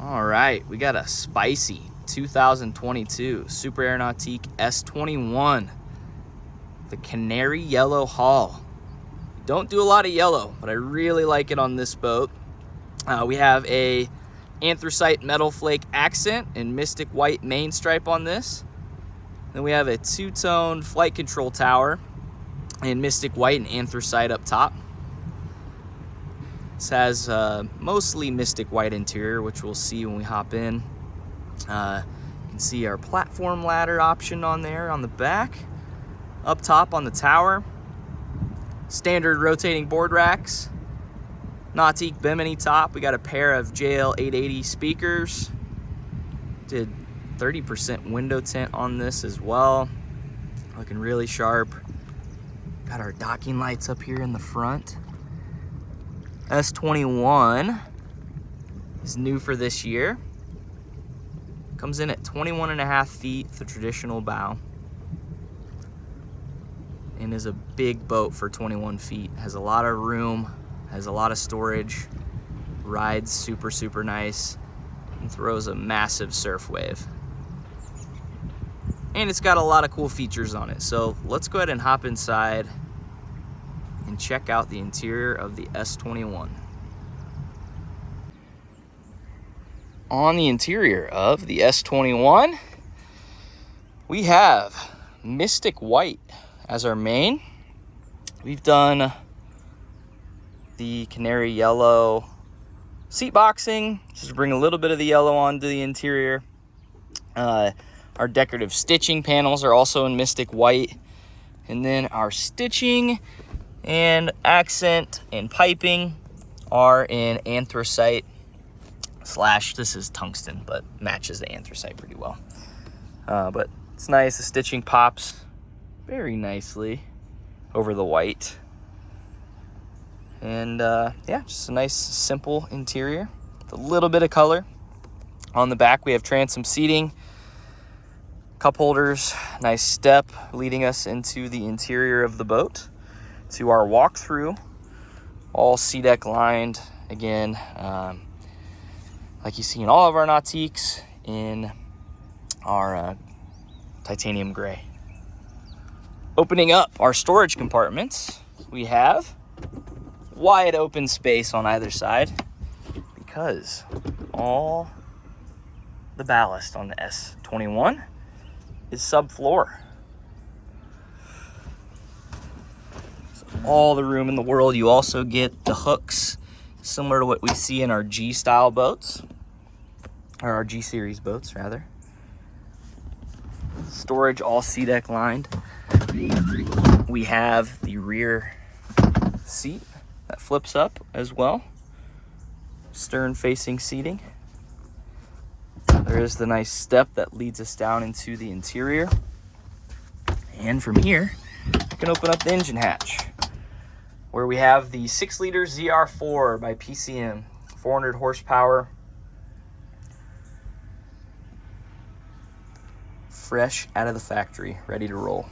All right, we got a spicy 2022 Super Air Nautique S21, the Canary yellow hull. Don't do a lot of yellow, but I really like it on this boat. We have a anthracite metal flake accent and mystic white main stripe on this. Then we have a two-tone flight control tower in mystic white and anthracite up top. This has mostly mystic white interior, which we'll see when we hop in. You can see our platform ladder option on there on the back. Up top on the tower, standard rotating board racks. Nautique Bimini top. We got a pair of JL 880 speakers. Did 30% window tint on this as well. Looking really sharp. Got our docking lights up here in the front. S21 is new for this year. Comes in at 21.5 feet, the traditional bow. And is a big boat for 21 feet. Has a lot of room, has a lot of storage, rides super, super nice, and throws a massive surf wave. And it's got a lot of cool features on it. So let's go ahead and hop inside and check out the interior of the S21. On the interior of the S21, we have mystic white as our main. We've done the canary yellow seat boxing, just to bring a little bit of the yellow onto the interior. Our decorative stitching panels are also in mystic white. And then our stitching and accent and piping are in anthracite / this is tungsten, but matches the anthracite pretty well. But it's nice, the stitching pops very nicely over the white. And yeah, just a nice simple interior with a little bit of color. On the back we have transom seating, cup holders, nice step leading us into the interior of the boat to our walkthrough, all SeaDek lined again, like you see in all of our Nautiques, in our titanium gray. Opening up our storage compartments, we have wide open space on either side because all the ballast on the S21 is subfloor. So all the room in the world. You also get the hooks similar to what we see in our G style boats, or our G series boats rather. Storage all SeaDek lined. We have the rear seat that flips up as well. Stern facing seating. There is the nice step that leads us down into the interior. And from here, we can open up the engine hatch, where we have the 6-liter ZR4 by PCM, 400 horsepower. Fresh out of the factory, ready to roll.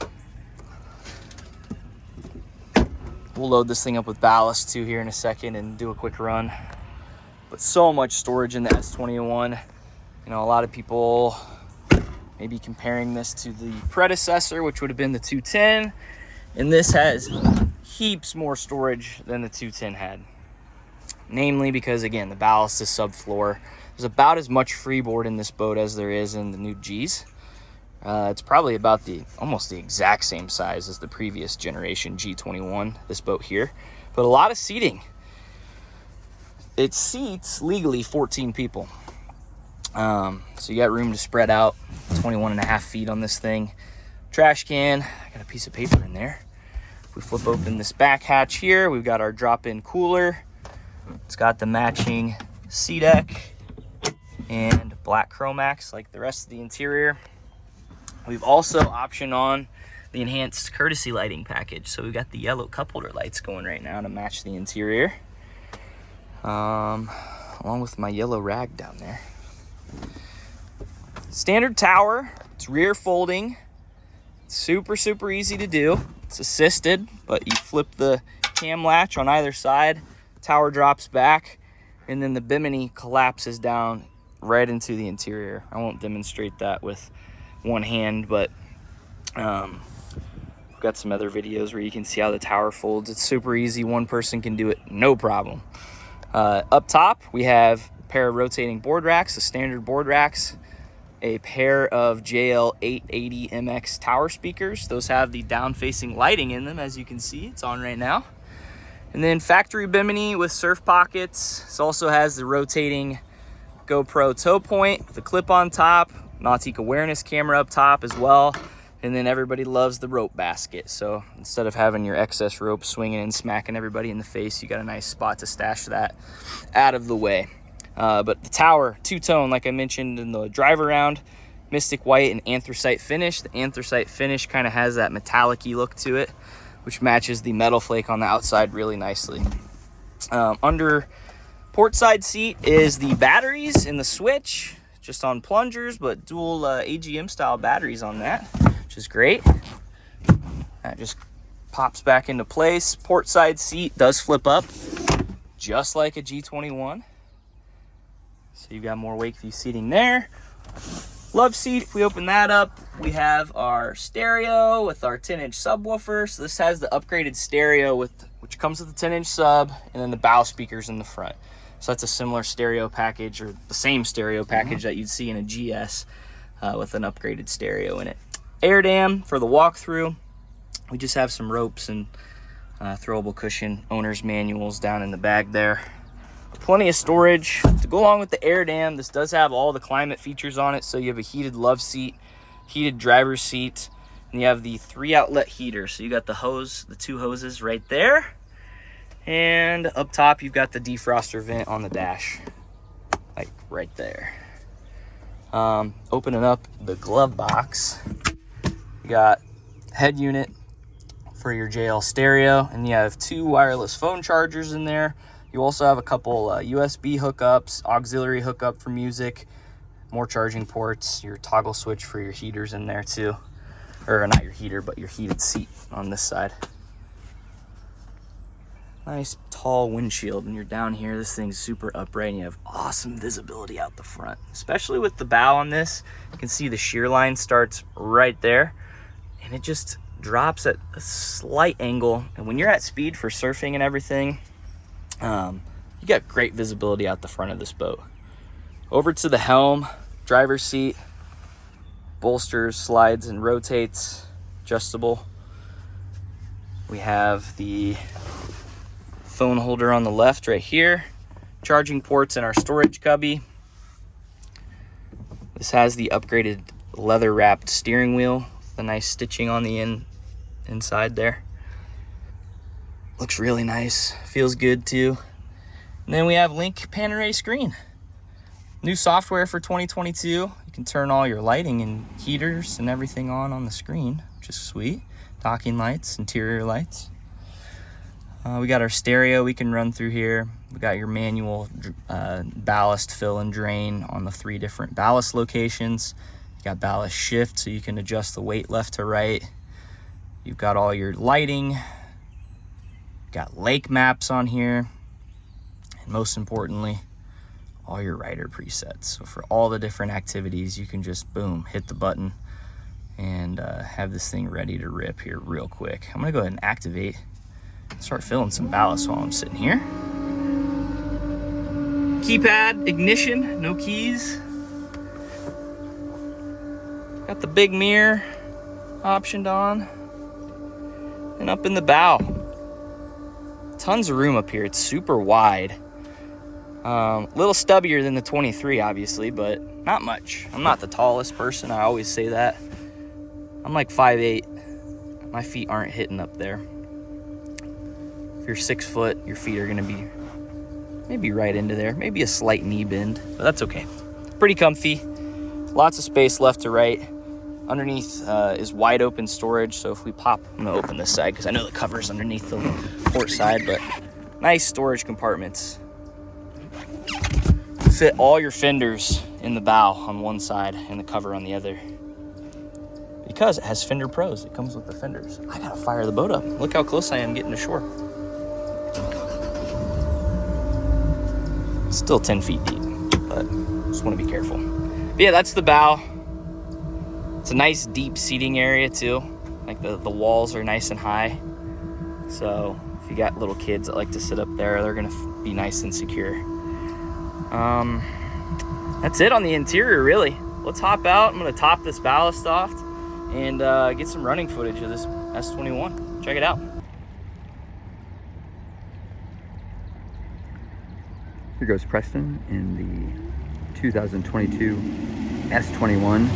We'll load this thing up with ballast too here in a second and do a quick run. But so much storage in the S21. You know, a lot of people may be comparing this to the predecessor, which would have been the 210. And this has heaps more storage than the 210 had. Namely because, again, the ballast is subfloor. There's about as much freeboard in this boat as there is in the new Gs. It's probably about almost the exact same size as the previous generation G21, this boat here. But a lot of seating. It seats legally 14 people. So you got room to spread out, 21.5 feet on this thing. Trash can, I got a piece of paper in there. If we flip open this back hatch here, we've got our drop-in cooler. It's got the matching SeaDek and black Chromax like the rest of the interior. We've also optioned on the enhanced courtesy lighting package. So we've got the yellow cup holder lights going right now to match the interior. Along with my yellow rag down there. Standard tower, it's rear folding. Super, super easy to do. It's assisted, but you flip the cam latch on either side, tower drops back, and then the bimini collapses down right into the interior. I won't demonstrate that with one hand, but we've got some other videos where you can see how the tower folds. It's super easy. One person can do it, no problem. Up top, we have a pair of rotating board racks, the standard board racks, a pair of JL 880 MX tower speakers. Those have the down-facing lighting in them, as you can see. It's on right now. And then factory bimini with surf pockets. This also has the rotating GoPro tow point with a clip on top, Nautique awareness camera up top as well. And then everybody loves the rope basket. So instead of having your excess rope swinging and smacking everybody in the face, you got a nice spot to stash that out of the way. But the tower, two-tone, like I mentioned in the drive around, Mystic White and Anthracite finish. The Anthracite finish kind of has that metallic-y look to it, which matches the metal flake on the outside really nicely. Under port side seat is the batteries in the switch, just on plungers, but dual AGM style batteries on that, which is great. That just pops back into place. Port side seat does flip up, just like a G21. So you've got more wake view seating there. Love seat, if we open that up, we have our stereo with our 10-inch subwoofer. So this has the upgraded stereo which comes with the 10-inch sub, and then the bow speakers in the front. So that's a similar stereo package, or the same stereo package that you'd see in a GS with an upgraded stereo in it. Air dam for the walkthrough. We just have some ropes and throwable cushion owner's manuals down in the bag there. Plenty of storage to go along with the air dam. This does have all the climate features on it. So you have a heated love seat, heated driver's seat, and you have the 3-outlet heater. So you got the hose, the 2 hoses right there. And up top, you've got the defroster vent on the dash, like right there. Opening up the glove box, you got head unit for your JL stereo, and you have 2 wireless phone chargers in there. You also have a couple USB hookups, auxiliary hookup for music, more charging ports, your toggle switch for your heaters in there too. Or not your heater, but your heated seat on this side. Nice tall windshield when you're down here. This thing's super upright and you have awesome visibility out the front. Especially with the bow on this, you can see the shear line starts right there and it just drops at a slight angle. And when you're at speed for surfing and everything, you got great visibility out the front of this boat. Over to the helm, driver's seat, bolsters, slides and rotates, adjustable. We have the phone holder on the left right here, charging ports in our storage cubby. This has the upgraded leather wrapped steering wheel, the nice stitching on the inside there. Looks really nice, feels good too. And then we have Link Canary screen. New software for 2022. You can turn all your lighting and heaters and everything on the screen, which is sweet. Docking lights, interior lights. We got our stereo we can run through here. We got your manual ballast fill and drain on the 3 different ballast locations. You got ballast shift so you can adjust the weight left to right. You've got all your lighting. Got lake maps on here. And most importantly, all your rider presets. So for all the different activities, you can just boom, hit the button and have this thing ready to rip here real quick. I'm gonna go ahead and activate, start filling some ballast while I'm sitting here. Keypad, ignition, no keys. Got the big mirror optioned on. And up in the bow, tons of room up here. It's super wide. A little stubbier than the 23, obviously, but not much. I'm not the tallest person. I always say that. I'm like 5'8". My feet aren't hitting up there. If you're 6 foot, your feet are gonna be maybe right into there. Maybe a slight knee bend, but that's okay. Pretty comfy. Lots of space left to right. Underneath is wide open storage. So if we pop, I'm gonna open this side because I know the cover's underneath the port side, but nice storage compartments. Fit all your fenders in the bow on one side and the cover on the other. Because it has Fender Pros, it comes with the fenders. I gotta fire the boat up. Look how close I am getting to shore. Still 10 feet deep, but just want to be careful. But yeah, that's the bow. It's a nice deep seating area too. Like the walls are nice and high. So if you got little kids that like to sit up there, they're gonna be nice and secure. That's it on the interior, really. Let's hop out. I'm gonna top this ballast off and get some running footage of this S21. Check it out. Here goes Preston in the 2022 S21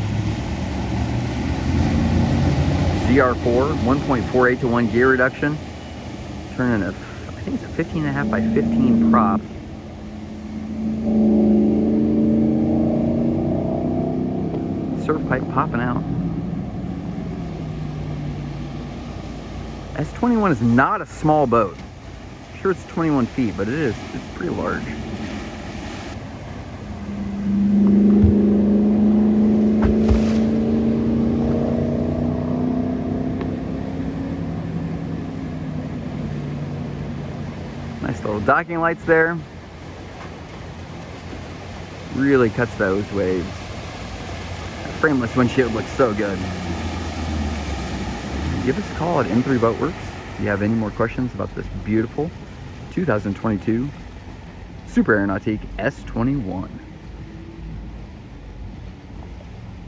ZR4 1.48 to 1 gear reduction. Turning a, I think it's a 15.5 by 15 prop. Surf pipe popping out. S21 is not a small boat. I'm sure it's 21 feet, but it's pretty large. Nice little docking lights there. Really cuts those waves. That frameless windshield looks so good. Give us a call at N3 Boatworks if you have any more questions about this beautiful 2022 Super Nautique S21.